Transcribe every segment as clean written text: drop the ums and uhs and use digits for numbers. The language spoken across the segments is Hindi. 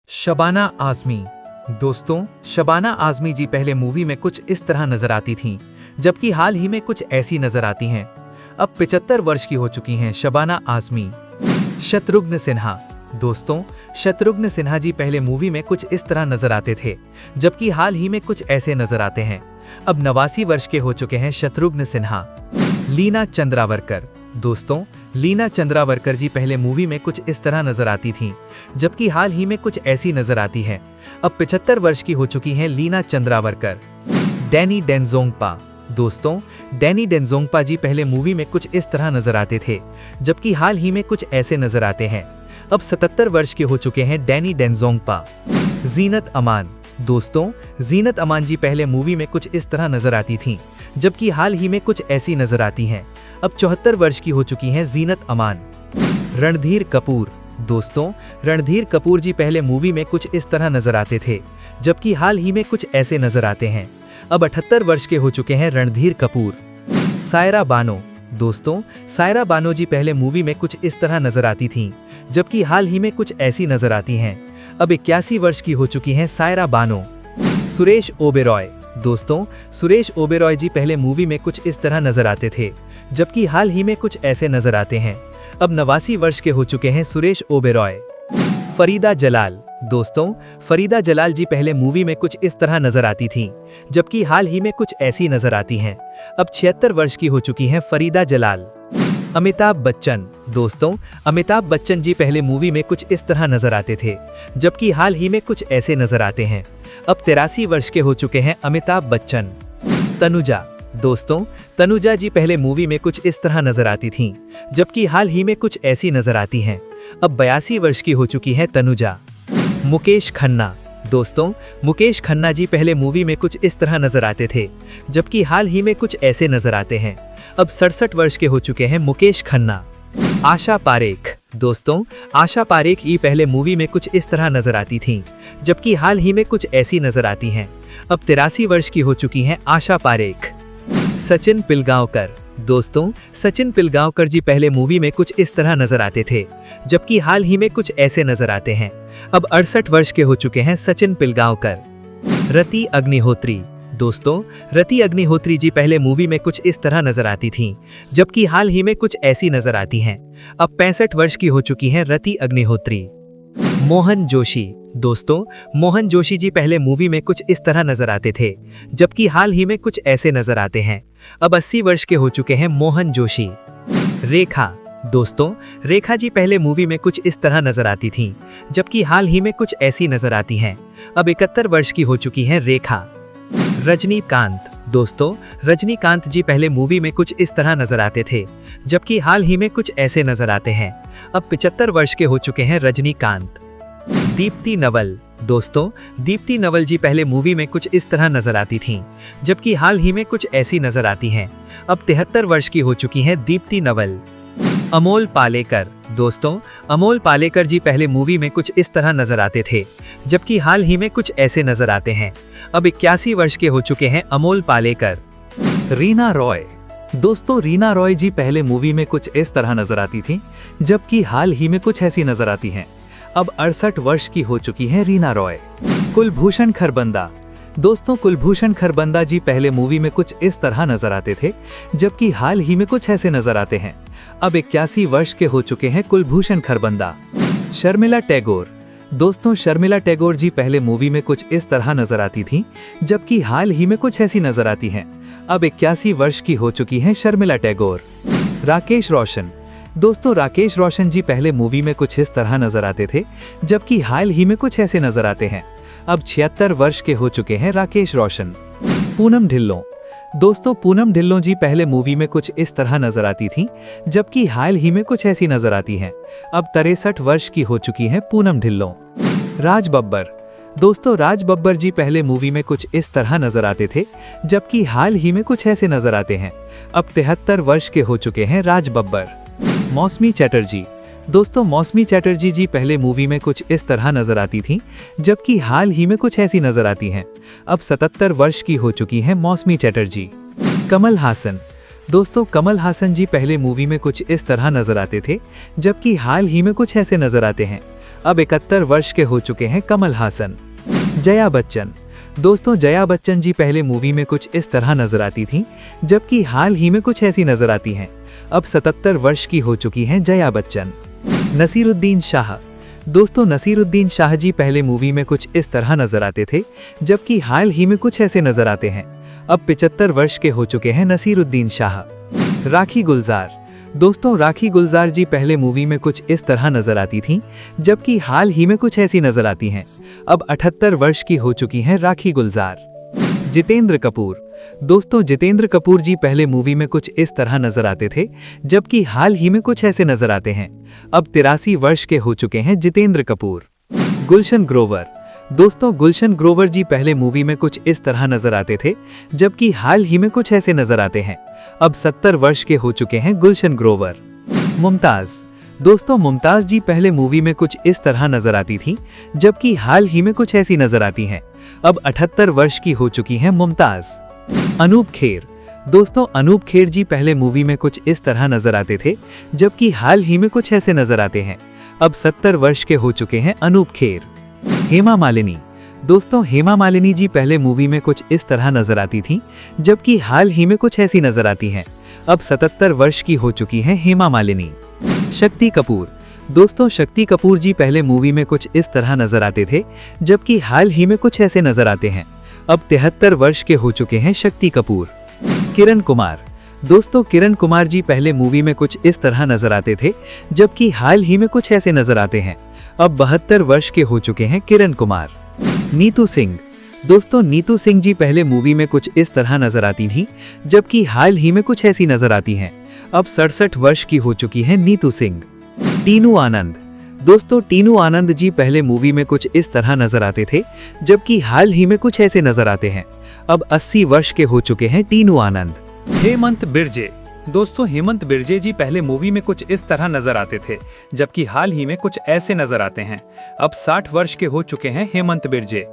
शबाना आजमी। दोस्तों, शबाना आजमी जी पहले मूवी में कुछ इस तरह नजर आती थीं, जबकि हाल ही में कुछ ऐसी नजर आती हैं। अब 75 वर्ष की हो चुकी हैं शबाना आजमी। शत्रुघ्न सिन्हा। दोस्तों, शत्रुघ्न सिन्हा जी पहले मूवी में कुछ इस तरह नजर आते थे, जबकि हाल ही में कुछ ऐसे नजर आते हैं। अब 89 वर्ष के हो चुके हैं शत्रुघ्न सिन्हा। लीना चंद्रावरकर। दोस्तों, लीना चंद्रावरकर जी पहले मूवी में कुछ इस तरह नजर आती थीं, जबकि हाल ही में कुछ ऐसी नजर आती हैं। अब 75 वर्ष की हो चुकी हैं लीना चंद्रावरकर। डैनी डेंजोंगपा। दोस्तों, डैनी डेंजोंगपा जी पहले मूवी में कुछ इस तरह नजर आते थे, जबकि हाल ही में कुछ ऐसे नजर आते हैं। अब 77 वर्ष के हो चुके हैं डैनी डेंजोंगपा। जीनत अमान। दोस्तों, जीनत अमान जी पहले मूवी में कुछ इस तरह नजर आती थीं, जबकि हाल ही में कुछ ऐसी नजर आती हैं। अब 74 वर्ष की हो चुकी हैं जीनत अमान। रणधीर कपूर। दोस्तों, रणधीर कपूर जी पहले मूवी में कुछ इस तरह नजर आते थे, जबकि हाल ही में कुछ ऐसे नजर आते हैं। अब 78 वर्ष के हो चुके हैं रणधीर कपूर। सायरा बानो। दोस्तों, सायरा बानो जी पहले मूवी में कुछ इस तरह नजर आती थीं, जबकि हाल ही में कुछ ऐसी नजर आती हैं। अब 81 वर्ष की हो चुकी हैं सायरा बानो। सुरेश ओबेरॉय। दोस्तों, सुरेश ओबेरॉय जी पहले मूवी में कुछ इस तरह नजर आते थे, जबकि हाल ही में कुछ ऐसे नजर आते हैं। अब 89 वर्ष के हो चुके हैं सुरेश ओबेरॉय। फरीदा जलाल। दोस्तों, फरीदा जलाल जी पहले मूवी में कुछ इस तरह नजर आती थीं, जबकि हाल ही में कुछ ऐसी नजर आती हैं। अब 76 वर्ष की हो चुकी हैं फरीदा जलाल। अमिताभ बच्चन। दोस्तों, अमिताभ बच्चन जी पहले मूवी में कुछ इस तरह नजर आते थे, जबकि हाल ही में कुछ ऐसे नजर आते हैं। अब 83 वर्ष के हो चुके हैं अमिताभ बच्चन। तनुजा। दोस्तों, तनुजा जी पहले मूवी में कुछ इस तरह नजर आती थीं, जबकि हाल ही में कुछ ऐसी नजर आती हैं। अब 82 वर्ष की हो चुकी हैं तनुजा। मुकेश खन्ना। दोस्तों, मुकेश खन्ना जी पहले मूवी में कुछ इस तरह नजर आते थे, जबकि हाल ही में कुछ ऐसे नजर आते हैं। अब 67 वर्ष के हो चुके हैं मुकेश खन्ना। आशा पारेख। दोस्तों, आशा पारेख ये पहले मूवी में कुछ इस तरह नजर आती थीं, जबकि हाल ही में कुछ ऐसी नजर आती हैं। अब 83 वर्ष की हो चुकी हैं आशा पारेख। सचिन पिलगांवकर। दोस्तों, सचिन पिलगांवकर जी पहले मूवी में कुछ इस तरह नजर आते थे, जबकि हाल ही में कुछ ऐसे नजर आते हैं। अब 68 वर्ष के हो चुके हैं सचिन पिलगांवकर। रति अग्निहोत्री। दोस्तों, रति अग्निहोत्री जी पहले मूवी में कुछ इस तरह नजर आती थीं, जबकि हाल ही में कुछ ऐसी नजर आती हैं। अब 65 वर्ष की हो चुकी हैं रति अग्निहोत्री। मोहन जोशी। दोस्तों, मोहन जोशी जी पहले मूवी में कुछ इस तरह नजर आते थे, जबकि हाल ही में कुछ ऐसे नजर आते हैं। अब 80 वर्ष के हो चुके हैं मोहन जोशी। रेखा। दोस्तों, रेखा जी पहले मूवी में कुछ इस तरह नजर आती थीं, जबकि हाल ही में कुछ ऐसी नजर आती हैं। अब 71 वर्ष की हो चुकी हैं रेखा। रजनीकांत। दोस्तों, रजनीकांत जी पहले मूवी में कुछ इस तरह नजर आते थे, जबकि हाल ही में कुछ ऐसे नजर आते हैं। अब 75 वर्ष के हो चुके हैं रजनीकांत। दीप्ति नवल। दोस्तों, दीप्ति नवल जी पहले मूवी में कुछ इस तरह नजर आती थीं, जबकि हाल ही में कुछ ऐसी नजर आती हैं। अब 73 वर्ष की हो चुकी हैं दीप्ति नवल। अमोल पालेकर। दोस्तों, अमोल पालेकर जी पहले मूवी में कुछ इस तरह नजर आते थे, जबकि हाल ही में कुछ ऐसे नजर आते हैं। अब 81 वर्ष के हो चुके हैं अमोल पालेकर। रीना रॉय। दोस्तों, रीना रॉय जी पहले मूवी में कुछ इस तरह नजर आती थीं, जबकि हाल ही में कुछ ऐसी नजर आती हैं। अब 68 वर्ष की हो चुकी हैं रीना रॉय। कुलभूषण खरबंदा। दोस्तों, कुलभूषण खरबंदा जी पहले मूवी में कुछ इस तरह नजर आते थे, जबकि हाल ही में कुछ ऐसे नजर आते हैं। अब 81 वर्ष के हो चुके हैं कुलभूषण खरबंदा। शर्मिला टैगोर। दोस्तों, शर्मिला टैगोर जी पहले मूवी में कुछ इस तरह नजर आती थीं, जबकि हाल ही में कुछ ऐसी नजर आती हैं। अब 81 वर्ष की हो चुकी हैं शर्मिला टैगोर। राकेश रोशन। दोस्तों, राकेश रोशन जी पहले मूवी में कुछ इस तरह नजर आते थे, जबकि हाल ही में कुछ ऐसे नजर आते हैं। अब 76 वर्ष के हो चुके हैं राकेश रोशन। पूनम ढिल्लों। दोस्तों, पूनम ढिल्लों जी पहले मूवी में कुछ इस तरह नजर आती थीं, जबकि हाल ही में कुछ ऐसी नजर आती हैं। अब 63 वर्ष की हो चुकी हैं पूनम ढिल्लों। राज बब्बर। दोस्तों, राज बब्बर जी पहले मूवी में कुछ इस तरह नजर आते थे, जबकि हाल ही में कुछ ऐसे नजर आते हैं। अब 73 वर्ष के हो चुके हैं राज बब्बर। मौसमी चटर्जी। दोस्तों, मौसमी चटर्जी जी पहले मूवी में कुछ इस तरह नजर आती थीं, जबकि हाल ही में कुछ ऐसी नजर आती हैं। अब 77 वर्ष की हो चुकी हैं मौसमी चटर्जी। कमल हासन। दोस्तों, कमल हासन जी पहले मूवी में कुछ इस तरह नजर आते थे, जबकि हाल ही में कुछ ऐसे नजर आते हैं। अब 71 वर्ष के हो चुके हैं कमल हासन। जया बच्चन। दोस्तों, जया बच्चन जी पहले मूवी में कुछ इस तरह नजर आती थीं, जबकि हाल ही में कुछ ऐसी नजर आती हैं। अब 77 वर्ष की हो चुकी हैं जया बच्चन। नसीरुद्दीन शाह। दोस्तों, नसीरुद्दीन शाह जी पहले मूवी में कुछ इस तरह नजर आते थे, जबकि हाल ही में कुछ ऐसे नजर आते हैं। अब 75 वर्ष के हो चुके हैं नसीरुद्दीन शाह। राखी गुलजार। दोस्तों, राखी गुलजार जी पहले मूवी में कुछ इस तरह नजर आती थीं, जबकि हाल ही में कुछ ऐसी नजर आती हैं। अब 78 वर्ष की हो चुकी हैं राखी गुलजार। जितेंद्र कपूर। दोस्तों, जितेंद्र कपूर जी पहले मूवी में कुछ इस तरह नजर आते थे, जबकि हाल ही में कुछ ऐसे नजर आते हैं। अब 83 वर्ष के हो चुके हैं जितेंद्र कपूर। गुलशन ग्रोवर। दोस्तों, गुलशन ग्रोवर जी पहले मूवी में कुछ इस तरह नजर आते थे, जबकि हाल ही में कुछ ऐसे नजर आते हैं। अब 70 वर्ष के हो चुके हैं गुलशन ग्रोवर। मुमताज। दोस्तों, मुमताज जी पहले मूवी में कुछ इस तरह नजर आती थी, जबकि हाल ही में कुछ ऐसी नजर आती हैं। अब 78 वर्ष की हो चुकी हैं मुमताज। अनूप खेर। दोस्तों, अनूप खेर जी पहले मूवी में कुछ इस तरह नजर आते थे, जबकि हाल ही में कुछ ऐसे नजर आते हैं। अब 70 वर्ष के हो चुके हैं अनूप खेर। हेमा मालिनी। दोस्तों, हेमा मालिनी जी पहले मूवी में कुछ इस तरह नजर आती थीं, जबकि हाल ही में कुछ ऐसी नजर आती हैं। अब 77 वर्ष की हो चुकी हैं हेमा मालिनी। शक्ति कपूर। दोस्तों, शक्ति कपूर जी पहले मूवी में कुछ इस तरह नजर आते थे, जबकि हाल ही में कुछ ऐसे नजर आते हैं। अब 73 वर्ष के हो चुके हैं शक्ति कपूर। किरण कुमार। दोस्तों, किरण कुमार जी पहले मूवी में कुछ इस तरह नजर आते थे, जबकि हाल ही में कुछ ऐसे नजर आते हैं। अब 72 वर्ष के हो चुके हैं किरण कुमार। नीतू सिंह। दोस्तों, नीतू सिंह जी पहले मूवी में कुछ इस तरह नजर आती थी, जबकि हाल ही में कुछ ऐसी नजर आती हैं। अब 67 वर्ष की हो चुकी है नीतू सिंह। टीनू आनंद। दोस्तों, टीनू आनंद जी पहले मूवी में कुछ इस तरह नजर आते थे, जबकि हाल ही में कुछ ऐसे नजर आते हैं। अब 80 वर्ष के हो चुके हैं टीनू आनंद। हेमंत बिरजे। दोस्तों, हेमंत बिरजे जी पहले मूवी में कुछ इस तरह नजर आते थे, जबकि हाल ही में कुछ ऐसे नजर आते हैं। अब 60 वर्ष के हो चुके हैं हेमंत बिरजे।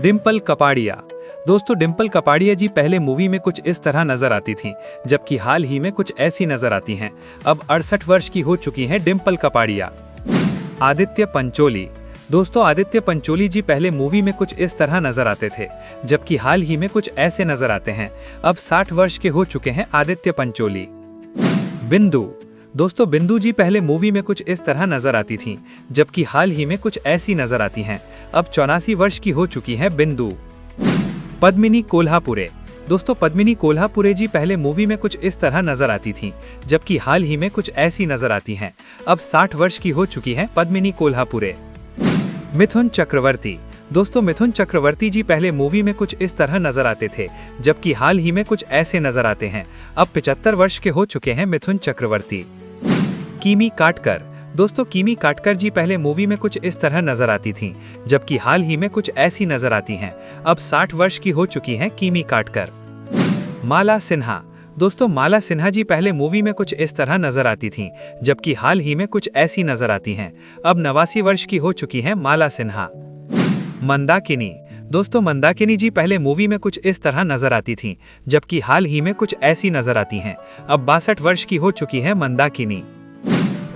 डिम्पल कपाड़िया। दोस्तों, डिम्पल कपाड़िया जी पहले मूवी में कुछ इस तरह नजर आती थीं, जबकि हाल ही में कुछ ऐसी नजर आती हैं। अब 68 वर्ष की हो चुकी हैं डिम्पल कपाड़िया। आदित्य पंचोली। दोस्तों, आदित्य पंचोली जी पहले मूवी में कुछ इस तरह नजर आते थे, जबकि हाल ही में कुछ ऐसे नजर आते हैं। अब 60 वर्ष के हो चुके हैं आदित्य पंचोली। बिंदु। दोस्तों, बिंदु जी पहले मूवी में कुछ इस तरह नजर आती थीं, जबकि हाल ही में कुछ ऐसी नजर आती हैं। अब 84 वर्ष की हो चुकी हैं बिंदु। पद्मिनी कोल्हापुरे। दोस्तों, पद्मिनी कोल्हापुरे जी पहले मूवी में कुछ इस तरह नजर आती थीं, जबकि हाल ही में कुछ ऐसी नजर आती हैं। अब 60 वर्ष की हो चुकी हैं पद्मिनी कोल्हापुरे। मिथुन चक्रवर्ती। दोस्तों, मिथुन चक्रवर्ती जी पहले मूवी में कुछ इस तरह नजर आते थे, जबकि हाल ही में कुछ ऐसे नजर आते हैं। अब 75 वर्ष के हो चुके हैं मिथुन चक्रवर्ती। किमी काटकर। दोस्तों, किमी काटकर जी पहले मूवी में कुछ इस तरह नजर आती थीं, जबकि हाल ही में कुछ ऐसी नजर आती हैं। अब 60 वर्ष की हो चुकी हैं किमी काटकर। माला सिन्हा। दोस्तों, माला सिन्हा जी पहले मूवी में कुछ इस तरह नजर आती थीं, जबकि हाल ही में कुछ ऐसी नजर आती हैं। अब 89 वर्ष की हो चुकी हैं माला सिन्हा। मंदाकिनी। दोस्तों, मंदाकिनी जी पहले मूवी में कुछ इस तरह नजर आती थीं, जबकि हाल ही में कुछ ऐसी नजर आती हैं। अब 62 वर्ष की हो चुकी है मंदाकिनी।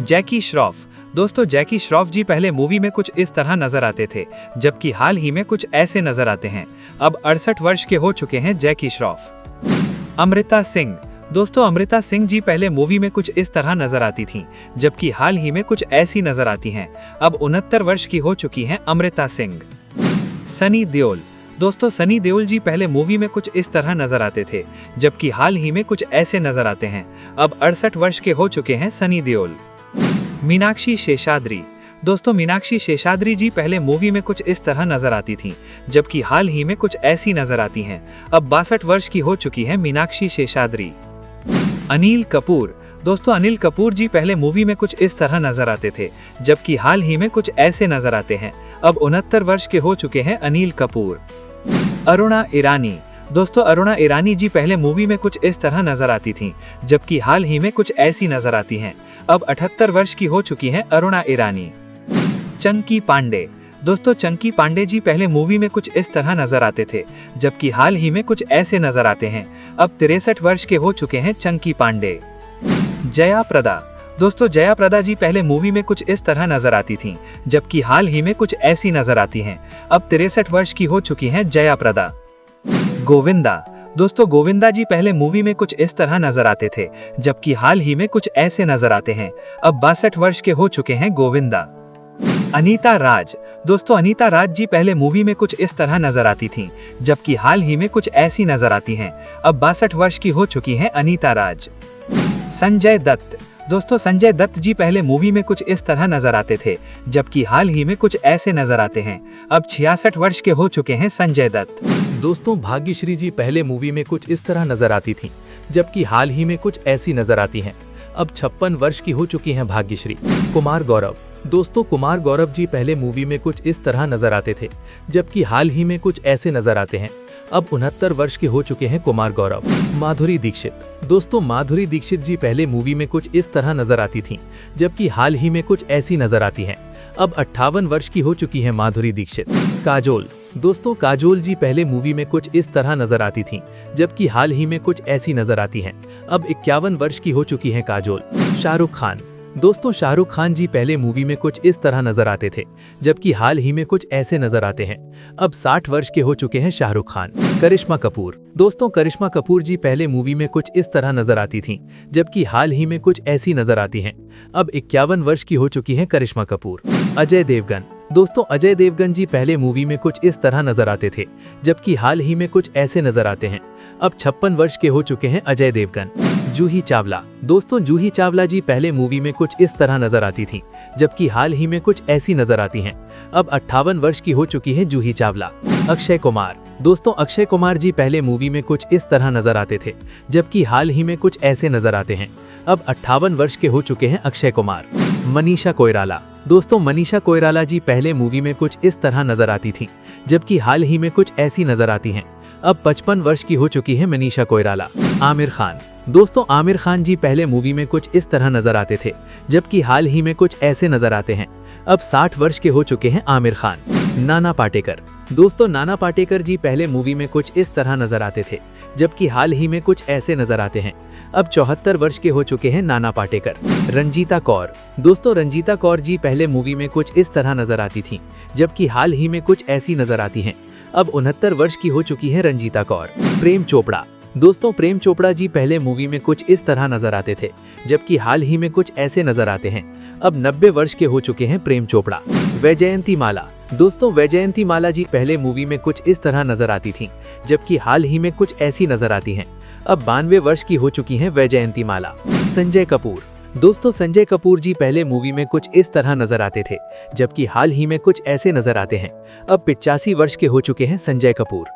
जैकी श्रॉफ। दोस्तों, जैकी श्रॉफ जी पहले मूवी में कुछ इस तरह नजर आते थे, जबकि हाल ही में कुछ ऐसे नजर आते हैं। अब 68 वर्ष के हो चुके हैं जैकी श्रॉफ। अमृता सिंह। दोस्तों, अमृता सिंह जी पहले मूवी में कुछ इस तरह नजर आती थीं, जबकि हाल ही में कुछ ऐसी नजर आती हैं। अब 69 वर्ष की हो चुकी हैं अमृता सिंह। सनी देओल। दोस्तों, सनी देओल जी पहले मूवी में कुछ इस तरह नजर आते थे, जबकि हाल ही में कुछ ऐसे नजर आते हैं। अब 68 वर्ष के हो चुके हैं सनी देओल। मीनाक्षी शेषाद्री। दोस्तों, मीनाक्षी शेषाद्री जी पहले मूवी में कुछ इस तरह नजर आती थीं, जबकि हाल ही में कुछ ऐसी नजर आती हैं। अब 62 वर्ष की हो चुकी है मीनाक्षी शेषाद्री। अनिल कपूर। दोस्तों, अनिल कपूर जी पहले मूवी में कुछ इस तरह नजर आते थे, जबकि हाल ही में कुछ ऐसे नजर आते हैं। अब 69 वर्ष के हो चुके हैं अनिल कपूर। अरुणा ईरानी। दोस्तों, अरुणा ईरानी जी पहले मूवी में कुछ इस तरह नजर आती थीं, जबकि हाल ही में कुछ ऐसी नजर आती हैं। अब 78 वर्ष की हो चुकी हैं अरुणा ईरानी। चंकी पांडे। दोस्तों, चंकी पांडे जी पहले मूवी में कुछ इस तरह नजर आते थे, जबकि हाल ही में कुछ ऐसे नजर आते हैं। अब 63 वर्ष के हो चुके हैं चंकी पांडे। जया प्रदा। दोस्तों जया प्रदा जी पहले मूवी में कुछ इस तरह नजर आती थीं, जबकि हाल ही में कुछ ऐसी नजर आती हैं। अब 63 वर्ष की हो चुकी हैं जया प्रदा। गोविंदा। दोस्तों गोविंदा जी पहले मूवी में कुछ इस तरह नजर आते थे, जबकि हाल ही में कुछ ऐसे नजर आते हैं। अब 62 वर्ष के हो चुके हैं गोविंदा। अनीता राज। दोस्तों अनीता राज जी पहले मूवी में कुछ इस तरह नजर आती थीं, जबकि हाल ही में कुछ ऐसी नजर आती हैं। अब 62 वर्ष की हो चुकी हैं अनीता राज। संजय दत्त। दोस्तों संजय दत्त जी पहले मूवी में कुछ इस तरह नजर आते थे, जबकि हाल ही में कुछ ऐसे नजर आते हैं। अब 66 वर्ष के हो चुके हैं संजय दत्त। दोस्तों भाग्यश्री जी पहले मूवी में कुछ इस तरह नजर आती थीं, जबकि हाल ही में कुछ ऐसी नजर आती हैं। अब 56 वर्ष की हो चुकी हैं भाग्यश्री। कुमार गौरव। दोस्तों कुमार गौरव जी पहले मूवी में कुछ इस तरह नजर आते थे, जबकि हाल ही में कुछ ऐसे नजर आते हैं। अब 69 वर्ष के हो चुके हैं कुमार गौरव। माधुरी दीक्षित। दोस्तों माधुरी दीक्षित जी पहले मूवी में कुछ इस तरह नजर आती थीं, जबकि हाल ही में कुछ ऐसी नजर आती हैं। अब 58 वर्ष की हो चुकी है माधुरी दीक्षित। काजोल। दोस्तों काजोल जी पहले मूवी में कुछ इस तरह नजर आती थीं, जबकि हाल ही में कुछ ऐसी नजर आती हैं। अब 51 वर्ष की हो चुकी हैं काजोल। शाहरुख खान। दोस्तों शाहरुख खान जी पहले मूवी में कुछ इस तरह नजर आते थे, जबकि हाल ही में कुछ ऐसे नजर आते हैं। अब 60 वर्ष के हो चुके हैं शाहरुख खान। करिश्मा कपूर। दोस्तों करिश्मा कपूर जी पहले मूवी में कुछ इस तरह नजर आती थीं, जबकि हाल ही में कुछ ऐसी नजर आती हैं। अब 51 वर्ष की हो चुकी हैं करिश्मा कपूर। अजय देवगन। दोस्तों अजय देवगन जी पहले मूवी में कुछ इस तरह नजर आते थे, जबकि हाल ही में कुछ ऐसे नजर आते हैं। अब 56 वर्ष के हो चुके हैं अजय देवगन। जूही चावला। दोस्तों जूही चावला जी पहले मूवी में कुछ इस तरह नजर आती थी, जबकि हाल ही में कुछ ऐसी नजर आती हैं। अब 58 वर्ष की हो चुकी है जूही चावला। अक्षय कुमार। दोस्तों अक्षय कुमार जी पहले मूवी में कुछ इस तरह नजर आते थे, जबकि हाल ही में कुछ ऐसे नजर आते हैं। अब 58 वर्ष के हो चुके हैं अक्षय कुमार। मनीषा कोइराला। दोस्तों मनीषा कोइराला जी पहले मूवी में कुछ इस तरह नजर आती थी, जबकि हाल ही में कुछ ऐसी नजर आती हैं। अब 55 वर्ष की हो चुकी है मनीषा कोइराला। आमिर खान। दोस्तों आमिर खान जी पहले मूवी में कुछ इस तरह नजर आते थे, जबकि हाल ही में कुछ ऐसे नजर आते हैं। अब 60 वर्ष के हो चुके हैं आमिर खान। नाना पाटेकर। दोस्तों नाना पाटेकर जी पहले मूवी में कुछ इस तरह नजर आते थे, जबकि हाल ही में कुछ ऐसे नजर आते हैं। अब 74 वर्ष के हो चुके हैं नाना पाटेकर। रंजीता कौर। दोस्तों रंजीता कौर जी पहले मूवी में कुछ इस तरह नजर आती थीं, जबकि हाल ही में कुछ ऐसी नजर आती हैं। अब 69 वर्ष की हो चुकी है रंजीता कौर। प्रेम चोपड़ा। दोस्तों प्रेम चोपड़ा जी पहले मूवी में कुछ इस तरह नजर आते थे, जबकि हाल ही में कुछ ऐसे नजर आते हैं। अब 90 वर्ष के हो चुके हैं प्रेम चोपड़ा। वैजयंती माला। दोस्तों वैजयंती माला जी पहले मूवी में कुछ इस तरह नजर आती थीं, जबकि हाल ही में कुछ ऐसी नजर आती हैं। अब 92 वर्ष की हो चुकी हैं वैजयंती माला। संजय कपूर। दोस्तों संजय कपूर जी पहले मूवी में कुछ इस तरह नजर आते थे, जबकि हाल ही में कुछ ऐसे नजर आते हैं। अब 85 वर्ष के हो चुके हैं संजय कपूर।